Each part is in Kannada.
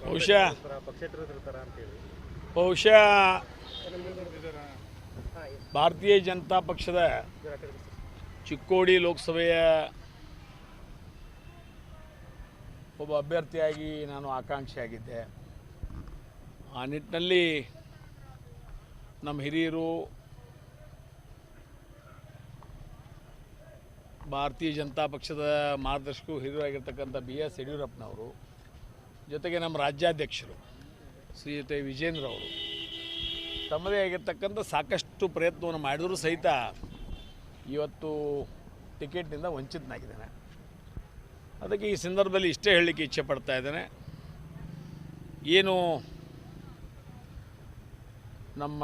ಬಹುಶಃ ಭಾರತೀಯ ಜನತಾ ಪಕ್ಷದ ಚಿಕ್ಕೋಡಿ ಲೋಕಸಭೆಯ ಒಬ್ಬ ಅಭ್ಯರ್ಥಿಯಾಗಿ ನಾನು ಆಕಾಂಕ್ಷಿಯಾಗಿದ್ದೆ. ಆ ನಿಟ್ಟಿನಲ್ಲಿ ನಮ್ಮ ಹಿರಿಯರು ಭಾರತೀಯ ಜನತಾ ಪಕ್ಷದ ಮಾರ್ಗದರ್ಶಕರು ಹಿರಿಯರಾಗಿರ್ತಕ್ಕಂಥ BS ಯಡಿಯೂರಪ್ಪನವರು, ಜೊತೆಗೆ ನಮ್ಮ ರಾಜ್ಯಾಧ್ಯಕ್ಷರು ಶ್ರೀಯುತ ವಿಜೇಂದ್ರ ಅವರು ತಮ್ಮದೇ ಆಗಿರ್ತಕ್ಕಂಥ ಸಾಕಷ್ಟು ಪ್ರಯತ್ನವನ್ನು ಮಾಡಿದರೂ ಸಹಿತ ಇವತ್ತು ಟಿಕೆಟ್ನಿಂದ ವಂಚಿತನಾಗಿದ್ದೇನೆ. ಅದಕ್ಕೆ ಈ ಸಂದರ್ಭದಲ್ಲಿ ಇಷ್ಟೇ ಹೇಳಲಿಕ್ಕೆ ಇಚ್ಛೆ ಪಡ್ತಾ ಇದ್ದೇನೆ. ಏನು ನಮ್ಮ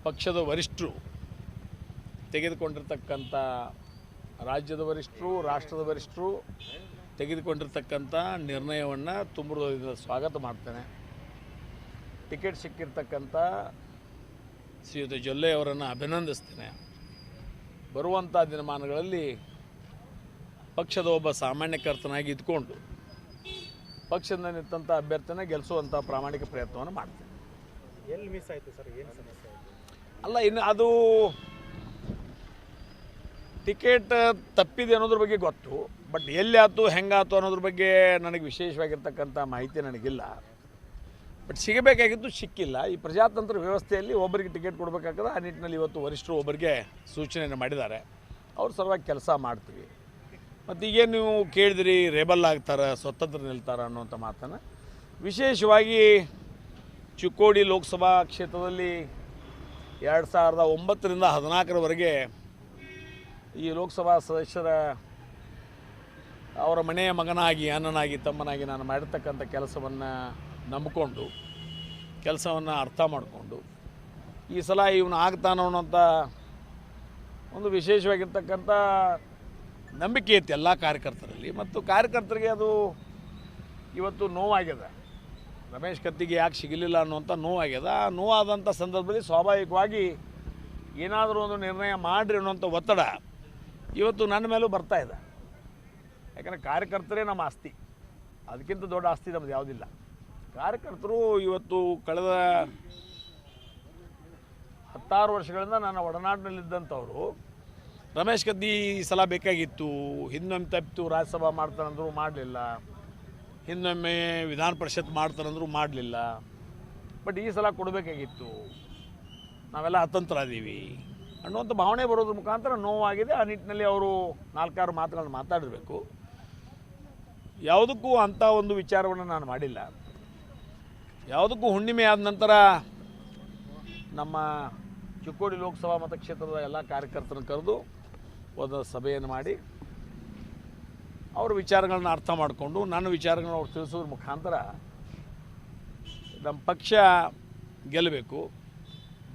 ಪಕ್ಷದ ವರಿಷ್ಠರು ತೆಗೆದುಕೊಂಡಿರ್ತಕ್ಕಂಥ ರಾಜ್ಯದ ವರಿಷ್ಠರು, ರಾಷ್ಟ್ರದ ವರಿಷ್ಠರು ತೆಗೆದುಕೊಂಡಿರ್ತಕ್ಕಂಥ ನಿರ್ಣಯವನ್ನು ತುಂಬ ಹೃದಯದಿಂದ ಸ್ವಾಗತ ಮಾಡ್ತೇನೆ. ಟಿಕೆಟ್ ಸಿಕ್ಕಿರ್ತಕ್ಕಂಥ ಶ್ರೀಯುತ ಜೊಲ್ಲೆ ಅವರನ್ನು ಅಭಿನಂದಿಸ್ತೇನೆ. ಬರುವಂಥ ದಿನಮಾನಗಳಲ್ಲಿ ಪಕ್ಷದ ಒಬ್ಬ ಸಾಮಾನ್ಯಕರ್ತನಾಗಿ ಇದ್ಕೊಂಡು ಪಕ್ಷದಿಂದ ನಿಂತಂಥ ಅಭ್ಯರ್ಥಿನ ಗೆಲ್ಲಿಸುವಂಥ ಪ್ರಾಮಾಣಿಕ ಪ್ರಯತ್ನವನ್ನು ಮಾಡ್ತೇನೆ. ಎಲ್ಲಿ ಮಿಸ್ ಆಯಿತು ಸರ್? ಏನು ಸಮಸ್ಯೆ ಆಯಿತು? ಅಲ್ಲ, ಇನ್ನು ಅದು ಟಿಕೆಟ್ ತಪ್ಪಿದೆ ಅನ್ನೋದ್ರ ಬಗ್ಗೆ ಗೊತ್ತು, ಬಟ್ ಎಲ್ಲಿ ಆಯ್ತು ಹೆಂಗಾಯ್ತು ಅನ್ನೋದ್ರ ಬಗ್ಗೆ ನನಗೆ ವಿಶೇಷವಾಗಿರ್ತಕ್ಕಂಥ ಮಾಹಿತಿ ನನಗಿಲ್ಲ. ಬಟ್ ಸಿಗಬೇಕಾಗಿದ್ದು ಸಿಕ್ಕಿಲ್ಲ. ಈ ಪ್ರಜಾತಂತ್ರ ವ್ಯವಸ್ಥೆಯಲ್ಲಿ ಒಬ್ಬರಿಗೆ ಟಿಕೆಟ್ ಕೊಡಬೇಕಾಗ್ತದೆ. ಆ ನಿಟ್ಟಿನಲ್ಲಿ ಇವತ್ತು ವರಿಷ್ಠರು ಒಬ್ಬರಿಗೆ ಸೂಚನೆಯನ್ನು ಮಾಡಿದ್ದಾರೆ. ಅವ್ರ ಸಲುವಾಗಿ ಕೆಲಸ ಮಾಡ್ತೀವಿ. ಮತ್ತು ಈಗೇನು ನೀವು ಕೇಳಿದ್ರಿ ರೆಬಲ್ ಆಗ್ತಾರೆ, ಸ್ವತಂತ್ರ ನಿಲ್ತಾರೆ ಅನ್ನೋಂಥ ಮಾತನ್ನು, ವಿಶೇಷವಾಗಿ ಚಿಕ್ಕೋಡಿ ಲೋಕಸಭಾ ಕ್ಷೇತ್ರದಲ್ಲಿ 2009ರಿಂದ 2014ರವರೆಗೆ ಈ ಲೋಕಸಭಾ ಸದಸ್ಯರ ಅವರ ಮನೆಯ ಮಗನಾಗಿ, ಅಣ್ಣನಾಗಿ, ತಮ್ಮನಾಗಿ ನಾನು ಮಾಡಿರ್ತಕ್ಕಂಥ ಕೆಲಸವನ್ನು ನಂಬಿಕೊಂಡು, ಕೆಲಸವನ್ನು ಅರ್ಥ ಮಾಡಿಕೊಂಡು ಈ ಸಲ ಇವನು ಆಗ್ತಾನೋ ಅನ್ನೋಂಥ ಒಂದು ವಿಶೇಷವಾಗಿರ್ತಕ್ಕಂಥ ನಂಬಿಕೆ ಇತ್ತು ಎಲ್ಲ ಕಾರ್ಯಕರ್ತರಲ್ಲಿ. ಮತ್ತು ಕಾರ್ಯಕರ್ತರಿಗೆ ಅದು ಇವತ್ತು ನೋವಾಗಿದೆ. ರಮೇಶ್ ಕತ್ತಿಗೆ ಯಾಕೆ ಸಿಗಲಿಲ್ಲ ಅನ್ನುವಂಥ ನೋವಾಗಿದೆ. ಆ ನೋವಾದಂಥ ಸಂದರ್ಭದಲ್ಲಿ ಸ್ವಾಭಾವಿಕವಾಗಿ ಏನಾದರೂ ಒಂದು ನಿರ್ಣಯ ಮಾಡಿರಿ ಅನ್ನೋಂಥ ಒತ್ತಡ ಇವತ್ತು ನನ್ನ ಮೇಲೂ ಬರ್ತಾಯಿದೆ. ಯಾಕಂದರೆ ಕಾರ್ಯಕರ್ತರೇ ನಮ್ಮ ಆಸ್ತಿ, ಅದಕ್ಕಿಂತ ದೊಡ್ಡ ಆಸ್ತಿ ನಮ್ಮದು ಯಾವುದಿಲ್ಲ. ಕಾರ್ಯಕರ್ತರು ಇವತ್ತು ಕಳೆದ 16 ವರ್ಷಗಳಿಂದ ನನ್ನ ಒಡನಾಡಿನಲ್ಲಿದ್ದಂಥವರು ರಮೇಶ್ ಕತ್ತಿ ಈ ಸಲ ಬೇಕಾಗಿತ್ತು, ಹಿಂದೊಮ್ಮೆ ತಪ್ಪಿತು, ರಾಜ್ಯಸಭಾ ಮಾಡ್ತಾರಂದ್ರು ಮಾಡಲಿಲ್ಲ, ಹಿಂದೊಮ್ಮೆ ವಿಧಾನ ಪರಿಷತ್ ಮಾಡ್ತಾರಂದ್ರು ಮಾಡಲಿಲ್ಲ, ಬಟ್ ಈ ಸಲ ಕೊಡಬೇಕಾಗಿತ್ತು, ನಾವೆಲ್ಲ ಅತಂತ್ರ ಇದ್ದೀವಿ ಅನ್ನುವಂಥ ಭಾವನೆ ಬರೋದ್ರ ಮುಖಾಂತರ ನೋವಾಗಿದೆ. ಆ ನಿಟ್ಟಿನಲ್ಲಿ ಅವರು 4-6 ಮಾತುಗಳನ್ನು ಮಾತಾಡಿರಬೇಕು. ಯಾವುದಕ್ಕೂ ಅಂಥ ಒಂದು ವಿಚಾರವನ್ನು ನಾನು ಮಾಡಿಲ್ಲ. ಯಾವುದಕ್ಕೂ ಹುಣ್ಣಿಮೆ ಆದ ನಂತರ ನಮ್ಮ ಚಿಕ್ಕೋಡಿ ಲೋಕಸಭಾ ಮತಕ್ಷೇತ್ರದ ಎಲ್ಲ ಕಾರ್ಯಕರ್ತರನ್ನು ಕರೆದು ಒಂದು ಸಭೆಯನ್ನು ಮಾಡಿ ಅವ್ರ ವಿಚಾರಗಳನ್ನ ಅರ್ಥ ಮಾಡಿಕೊಂಡು ನನ್ನ ವಿಚಾರಗಳನ್ನ ಅವ್ರು ತಿಳಿಸೋದ್ರ ಮುಖಾಂತರ ನಮ್ಮ ಪಕ್ಷ ಗೆಲ್ಲಬೇಕು.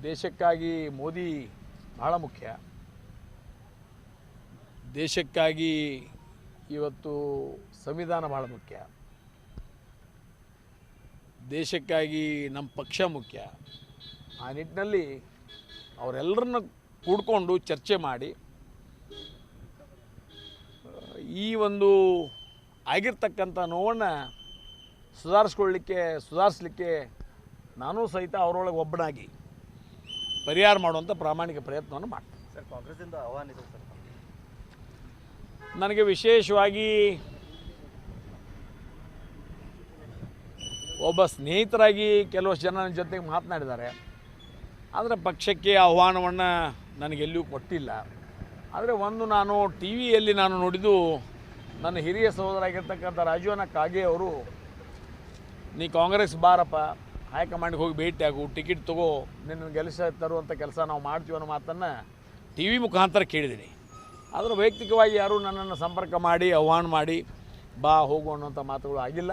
ದೇಶಕ್ಕಾಗಿ ಮೋದಿ ಭಾಳ ಮುಖ್ಯ. ದೇಶಕ್ಕಾಗಿ ಇವತ್ತು ಸಂವಿಧಾನ ಭಾಳ ಮುಖ್ಯ. ದೇಶಕ್ಕಾಗಿ ನಮ್ಮ ಪಕ್ಷ ಮುಖ್ಯ. ಆ ನಿಟ್ಟಿನಲ್ಲಿ ಅವರೆಲ್ಲರನ್ನ ಕೂಡ್ಕೊಂಡು ಚರ್ಚೆ ಮಾಡಿ ಈ ಒಂದು ಆಗಿರ್ತಕ್ಕಂಥ ನೋವನ್ನು ಸುಧಾರಿಸಲಿಕ್ಕೆ ನಾನೂ ಸಹಿತ ಅವರೊಳಗೆ ಒಬ್ಬನಾಗಿ ಪರಿಹಾರ ಮಾಡುವಂಥ ಪ್ರಾಮಾಣಿಕ ಪ್ರಯತ್ನವನ್ನು ಮಾಡ್ತೀನಿ. ಸರ್, ಕಾಂಗ್ರೆಸ್ಸಿಂದ ಆಹ್ವಾನಿದೆ ಸರ್. ನನಗೆ ವಿಶೇಷವಾಗಿ ಒಬ್ಬ ಸ್ನೇಹಿತರಾಗಿ ಕೆಲವಷ್ಟು ಜನ ನನ್ನ ಜೊತೆಗೆ ಮಾತನಾಡಿದ್ದಾರೆ. ಆದರೆ ಪಕ್ಷಕ್ಕೆ ಆಹ್ವಾನವನ್ನು ನನಗೆಲ್ಲಿಯೂ ಕೊಟ್ಟಿಲ್ಲ. ಆದರೆ ಒಂದು ನಾನು TVಯಲ್ಲಿ ನಾನು ನೋಡಿದ್ದು, ನನ್ನ ಹಿರಿಯ ಸಹೋದರಾಗಿರ್ತಕ್ಕಂಥ ರಾಜೀವನ ಕಾಗೆ ಅವರು, ನೀ ಕಾಂಗ್ರೆಸ್ ಬಾರಪ್ಪ, ಹೈಕಮಾಂಡ್ಗೆ ಹೋಗಿ ಭೇಟಿಯಾಗು, ಟಿಕೆಟ್ ತಗೋ, ನಿನ್ನ ತರುವಂಥ ಕೆಲಸ ನಾವು ಮಾಡ್ತೀವಿ ಅನ್ನೋ ಮಾತನ್ನು TV ಮುಖಾಂತರ ಕೇಳಿದ್ದೀನಿ. ಆದರೆ ವೈಯಕ್ತಿಕವಾಗಿ ಯಾರೂ ನನ್ನನ್ನು ಸಂಪರ್ಕ ಮಾಡಿ ಆಹ್ವಾನ ಮಾಡಿ ಬಾ ಹೋಗು ಅನ್ನೋಂಥ ಮಾತುಗಳು ಆಗಿಲ್ಲ.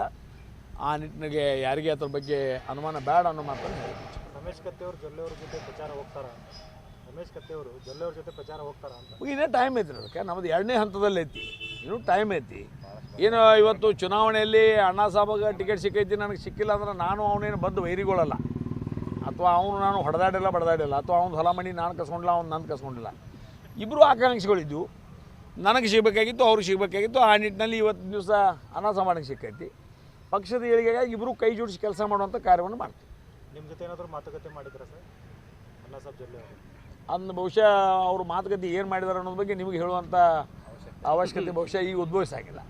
ಆ ನಿಟ್ಟಿನಲ್ಲಿ ಯಾರಿಗೆ ಅದ್ರ ಬಗ್ಗೆ ಅನುಮಾನ ಬೇಡ ಅನ್ನೋ ಮಾತನ್ನು ಹೇಳಿದ್ದೀನಿ. ರಮೇಶ್ ಕತ್ತಿಯವರು ಜೊಲ್ಲೆಯವ್ರ ಜೊತೆ ಪ್ರಚಾರ ಹೋಗ್ತಾರ? ರಮೇಶ್ ಕತ್ತಿಯವರು ಜೊಲ್ಲೆಯವ್ರ ಜೊತೆ ಪ್ರಚಾರ ಹೋಗ್ತಾರ ಅಂತ? ಇನ್ನೇ ಟೈಮ್ ಐತಿ ಅದಕ್ಕೆ. ನಮ್ಮದು 2ನೇ ಹಂತದಲ್ಲಿ ಐತಿ, ಇನ್ನೂ ಟೈಮ್ ಐತಿ. ಏನು ಇವತ್ತು ಚುನಾವಣೆಯಲ್ಲಿ ಅಣ್ಣಾ ಸಾಬಾಗ ಟಿಕೆಟ್ ಸಿಕ್ಕೈತಿ, ನನಗೆ ಸಿಕ್ಕಿಲ್ಲ ಅಂದ್ರೆ ನಾನು ಅವನೇನು ಬಂದು ವೈರಿಗಳಲ್ಲ, ಅಥವಾ ಅವನು ನಾನು ಬಡದಾಡಿಲ್ಲ, ಅಥವಾ ಅವ್ನು ಹೊಲ ಮಣಿ ನಾನು ಕಸ್ಕೊಂಡಿಲ್ಲ, ಅವ್ನು ನಾನು ಕಸ್ಕೊಂಡಿಲ್ಲ. ಇಬ್ಬರು ಆಕಾಂಕ್ಷಿಗಳಿದ್ದು, ನನಗೆ ಸಿಗಬೇಕಾಗಿತ್ತು, ಅವ್ರಿಗೆ ಸಿಗಬೇಕಾಗಿತ್ತು. ಆ ನಿಟ್ಟಿನಲ್ಲಿ ಇವತ್ತು ದಿವಸ ಅಣ್ಣಾ ಸಾಮಾನಿಗೆ ಸಿಕ್ಕೈತಿ. ಪಕ್ಷದ ಏಳಿಗೆಗಾಗಿ ಇಬ್ಬರು ಕೈ ಜೋಡಿಸಿ ಕೆಲಸ ಮಾಡುವಂಥ ಕಾರ್ಯವನ್ನು ಮಾಡ್ತೀವಿ. ನಿಮ್ಮ ಜೊತೆ ಏನಾದರೂ ಮಾತುಕತೆ ಮಾಡಿದ್ರಾ ಸರ್ ಅಣ್ಣಾ ಸಾಹೇಬ್ ಜೊಲ್ಲೆ ಅವರು? ಅಂದು ಬಹುಶಃ ಅವರು ಮಾತುಕತೆ ಏನು ಮಾಡಿದ್ದಾರೆ ಅನ್ನೋದ್ರ ಬಗ್ಗೆ ನಿಮಗೆ ಹೇಳುವಂಥ ಅವಶ್ಯಕತೆ ಬಹುಶಃ ಈಗ ಉದ್ಭವಿಸಾಗಿಲ್ಲ.